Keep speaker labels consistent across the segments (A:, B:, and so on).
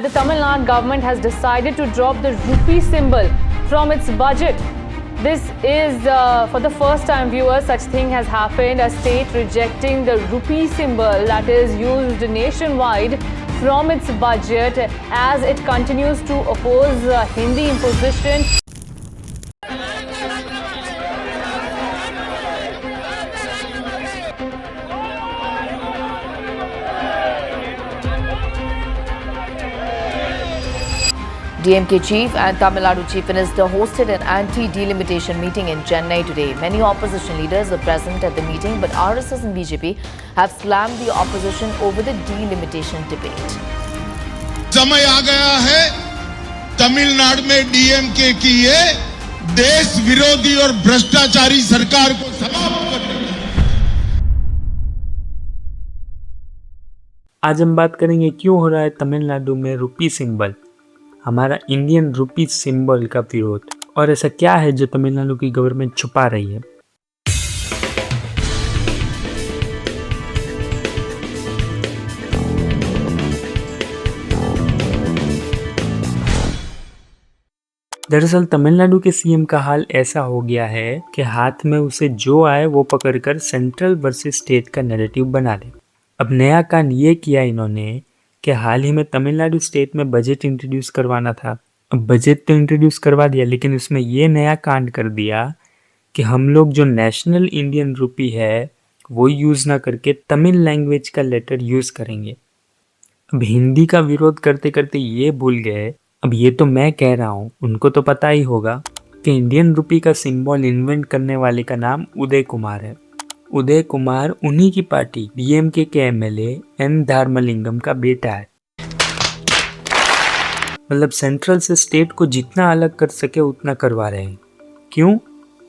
A: the Tamil Nadu government has decided to drop the rupee symbol from its budget. This is for the first time, viewers, such thing has happened. A state rejecting the rupee symbol that is used nationwide from its budget as it continues to oppose Hindi imposition.
B: DMK chief and Tamil Nadu chief minister hosted an anti-delimitation meeting in Chennai today. Many opposition leaders were present at the meeting, but RSS and BJP have slammed the opposition over the delimitation debate.
C: समय आ गया है तमिलनाडु में DMK की ये देश विरोधी और भ्रष्टाचारी सरकार को समाप्त करने की।
D: आज हम बात करेंगे क्यों हो रहा है तमिलनाडु में रुपी सिंबल, हमारा इंडियन रुपी सिंबल का विरोध, और ऐसा क्या है जो तमिलनाडु की गवर्नमेंट छुपा रही है। दरअसल तमिलनाडु के सीएम का हाल ऐसा हो गया है कि हाथ में उसे जो आए वो पकड़कर सेंट्रल वर्सेस स्टेट का नैरेटिव बना ले। अब नया कांड ये किया इन्होंने कि हाल ही में तमिलनाडु स्टेट में बजट इंट्रोड्यूस करवाना था। अब बजट तो इंट्रोड्यूस करवा दिया, लेकिन उसमें ये नया कांड कर दिया कि हम लोग जो नेशनल इंडियन रुपी है वो यूज़ ना करके तमिल लैंग्वेज का लेटर यूज़ करेंगे। अब हिंदी का विरोध करते करते ये भूल गए, अब ये तो मैं कह रहा हूँ, उनको तो पता ही होगा कि इंडियन रुपी का सिंबल इन्वेंट करने वाले का नाम उदय कुमार है। उदय कुमार उन्हीं की पार्टी डीएमके के एमएलए एन धर्मलिंगम का बेटा है। मतलब सेंट्रल से स्टेट को जितना अलग कर सके उतना करवा रहे हैं। क्यों?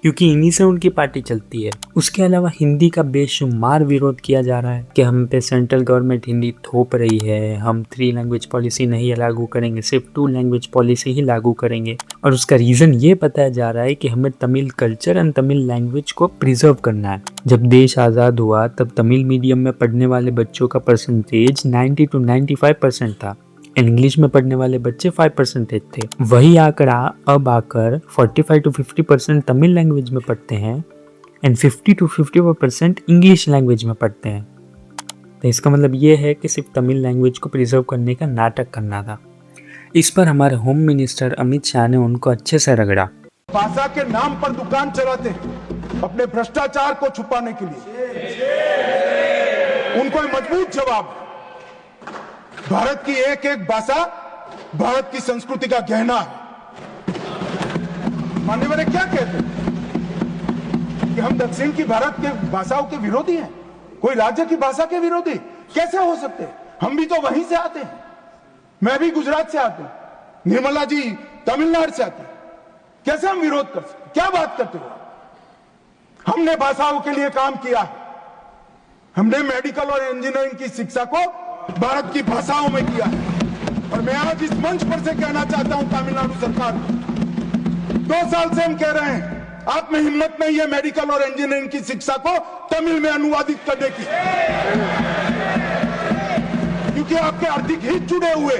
D: क्योंकि इन्हीं से उनकी पार्टी चलती है। उसके अलावा हिंदी का बेशुमार विरोध किया जा रहा है कि हम पे सेंट्रल गवर्नमेंट हिंदी थोप रही है, हम 3 लैंग्वेज पॉलिसी नहीं लागू करेंगे, सिर्फ 2 लैंग्वेज पॉलिसी ही लागू करेंगे। और उसका रीज़न ये बताया जा रहा है कि हमें Tamil culture and Tamil language को प्रिजर्व करना है। जब देश आज़ाद हुआ तब तमिल मीडियम में पढ़ने वाले बच्चों का परसेंटेज 90 to 95% था, इंग्लिश में पढ़ने वाले बच्चे 5% थे। वही आंकड़ा अब आकर 45 to 50% तमिल लैंग्वेज में पढ़ते हैं एंड 50 to 54% इंग्लिश लैंग्वेज में पढ़ते हैं। तो इसका मतलब ये है कि सिर्फ तमिल लैंग्वेज को प्रिजर्व करने का नाटक करना था। इस पर हमारे होम मिनिस्टर अमित शाह ने उनको अच्छे से रगड़ा।
E: भाषा के नाम पर दुकान चलाते हैं अपने भ्रष्टाचार को छुपाने के लिए। उनको मजबूत जवाब, भारत की एक एक भाषा भारत की संस्कृति का गहना है। मानने वाले क्या कहते हैं कि हम दक्षिण की भारत के भाषाओं के विरोधी हैं, कोई राज्य की भाषा के विरोधी कैसे हो सकते हैं? हम भी तो वहीं से आते हैं। मैं भी गुजरात से आता हूं, निर्मला जी तमिलनाडु से आते हैं। कैसे हम विरोध कर सकते? क्या बात करते हो? हमने भाषाओं के लिए काम किया है। हमने मेडिकल और इंजीनियरिंग की शिक्षा को भारत की भाषाओं में किया है। और मैं आज इस मंच पर से कहना चाहता हूं तमिलनाडु सरकार, 2 साल से हम कह रहे हैं आप में हिम्मत नहीं है मेडिकल और इंजीनियरिंग की शिक्षा को तमिल में अनुवादित करने की, क्योंकि आपके आर्थिक हित जुड़े हुए,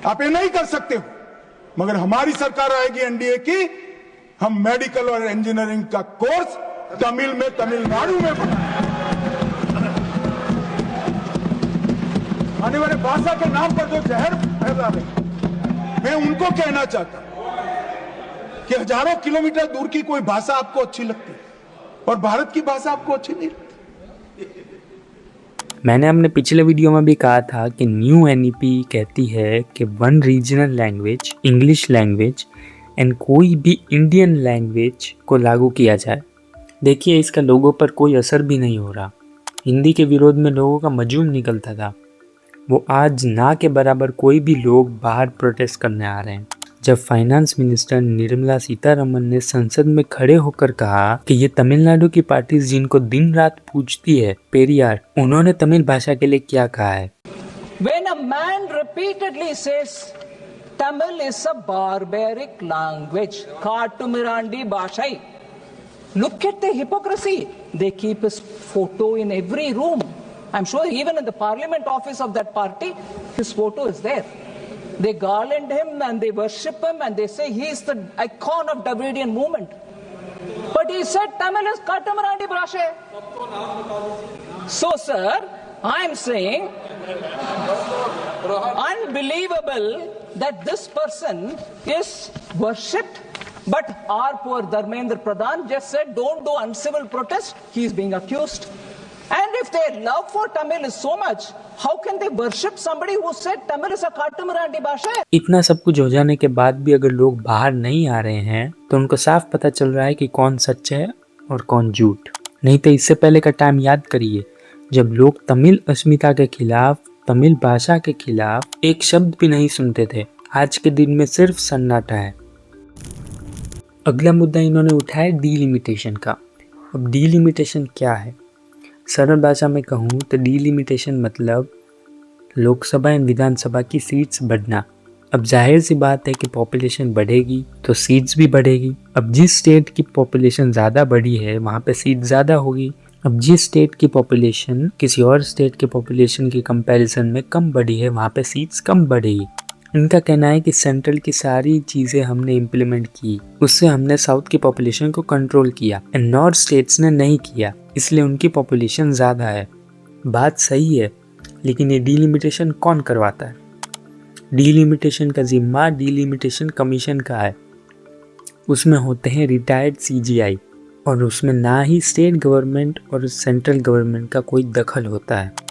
E: आप ये नहीं कर सकते हो। मगर हमारी सरकार आएगी एनडीए की, हम मेडिकल और इंजीनियरिंग का कोर्स तमिल में तमिलनाडु में बनाएंगे। आने वाले भाषा के नाम पर जो जहर फैला रहे, मैं उनको कहना चाहता हूं कि हजारों किलोमीटर दूर की कोई भाषा आपको अच्छी लगती है और भारत की भाषा आपको अच्छी नहीं लगती।
D: मैंने अपने पिछले वीडियो में भी कहा था कि न्यू एनईपी कहती है कि 1 regional language, English language and कोई भी इंडियन लैंग्वेज को लागू किया जाए। देखिए, इसका लोगों पर कोई असर भी नहीं हो रहा। हिंदी के विरोध में लोगों का मजूम निकलता था, वो आज ना के बराबर कोई भी लोग बाहर प्रोटेस्ट करने आ रहे हैं। जब फाइनेंस मिनिस्टर निर्मला सीतारमन ने संसद में खड़े होकर कहा कि ये तमिलनाडु की पार्टी जिनको दिन रात पूछती है पेरियार, उन्होंने तमिल भाषा के लिए क्या कहा है।
F: When a man repeatedly says Tamil is a barbaric language, Katumirandi Bhashai, look at the hypocrisy. They keep his photo in every room. I'm sure even in the parliament office of that party, his photo is there. They garland him and they worship him and they say he is the icon of Dravidian movement. But he said Tamil is Kattumirandi Bhashe. So, sir, I'm saying unbelievable that this person is worshipped. But our poor Dharmendra Pradhan just said, don't do uncivil protest. He is being accused. And if their love for Tamil is so much, how can they worship somebody who said Tamil is a Kattumirandi Bhasha?
D: इतना सब कुछ हो जाने के बाद भी अगर लोग बाहर नहीं आ रहे हैं तो उनको साफ पता चल रहा है कि कौन सच है और कौन झूठ। नहीं तो इससे पहले का टाइम याद करिए जब लोग तमिल अस्मिता के खिलाफ, तमिल भाषा के खिलाफ एक शब्द भी नहीं सुनते थे। आज के दिन में सिर्फ सन्नाटा है। अगला मुद्दा इन्होंने उठाया डीलिमिटेशन का। अब डीलिमिटेशन क्या है? सरल भाषा में कहूँ तो डीलिमिटेशन मतलब लोकसभा एवं विधानसभा की सीट्स बढ़ना। अब जाहिर सी बात है कि पॉपुलेशन बढ़ेगी तो सीट्स भी बढ़ेगी। अब जिस स्टेट की पॉपुलेशन ज़्यादा बढ़ी है वहाँ पे सीट ज़्यादा होगी। अब जिस स्टेट की पॉपुलेशन किसी और स्टेट के पॉपुलेशन की कंपैरिजन में कम बढ़ी है वहाँ पे सीट्स कम बढ़ेगी। इनका कहना है कि सेंट्रल की सारी चीज़ें हमने इम्प्लीमेंट की, उससे हमने साउथ की पॉपुलेशन को कंट्रोल किया एंड नॉर्थ स्टेट्स ने नहीं किया, इसलिए उनकी पॉपुलेशन ज़्यादा है। बात सही है, लेकिन ये डीलिमिटेशन कौन करवाता है? डीलिमिटेशन का जिम्मा डीलिमिटेशन कमीशन का है। उसमें होते हैं रिटायर्ड CGI और उसमें ना ही स्टेट गवर्नमेंट और सेंट्रल गवर्नमेंट का कोई दखल होता है।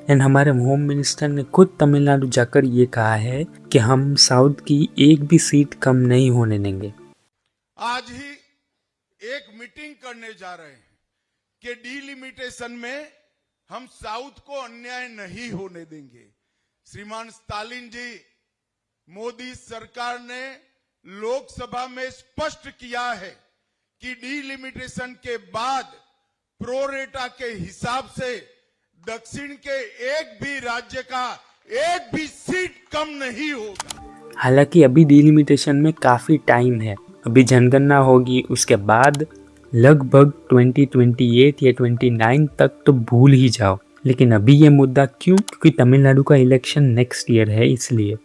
D: एंड हमारे होम मिनिस्टर ने खुद तमिलनाडु जाकर ये कहा है कि हम साउथ की एक भी सीट कम नहीं होने देंगे।
C: आज ही एक मीटिंग करने जा रहे हैं कि डीलिमिटेशन में हम साउथ को अन्याय नहीं होने देंगे। श्रीमान स्टालिन जी, मोदी सरकार ने लोकसभा में स्पष्ट किया है कि डीलिमिटेशन के बाद प्रोरेटा के हिसाब से दक्षिण के एक भी राज्य का एक भी सीट कम नहीं होगा।
D: हालांकि अभी डीलिमिटेशन में काफ़ी टाइम है, अभी जनगणना होगी, उसके बाद लगभग 2028 या 29 तक तो भूल ही जाओ। लेकिन अभी ये मुद्दा क्यों? क्योंकि तमिलनाडु का इलेक्शन नेक्स्ट ईयर है, इसलिए।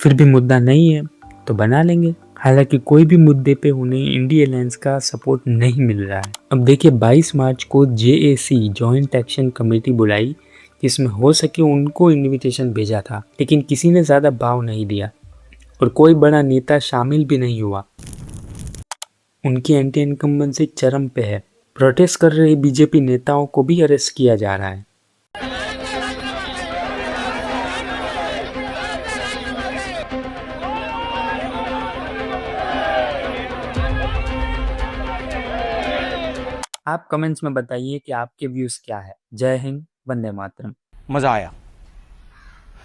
D: फिर भी मुद्दा नहीं है तो बना लेंगे। हालांकि कोई भी मुद्दे पे उन्हें इंडी अलायंस का सपोर्ट नहीं मिल रहा है। अब देखिए 22 मार्च को JAC जॉइंट एक्शन कमेटी बुलाई, जिसमें हो सके उनको इन्विटेशन भेजा था, लेकिन किसी ने ज़्यादा भाव नहीं दिया और कोई बड़ा नेता शामिल भी नहीं हुआ। उनकी एंटी इनकम्बेंसी चरम पे है। प्रोटेस्ट कर रहे बीजेपी नेताओं को भी अरेस्ट किया जा रहा है। आप कमेंट्स में बताइए कि आपके व्यूज क्या है। जय हिंद, वंदे मातरम।
G: मजा आया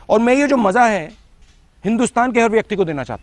G: और मैं ये जो मजा है हिंदुस्तान के हर व्यक्ति को देना चाहता हूं।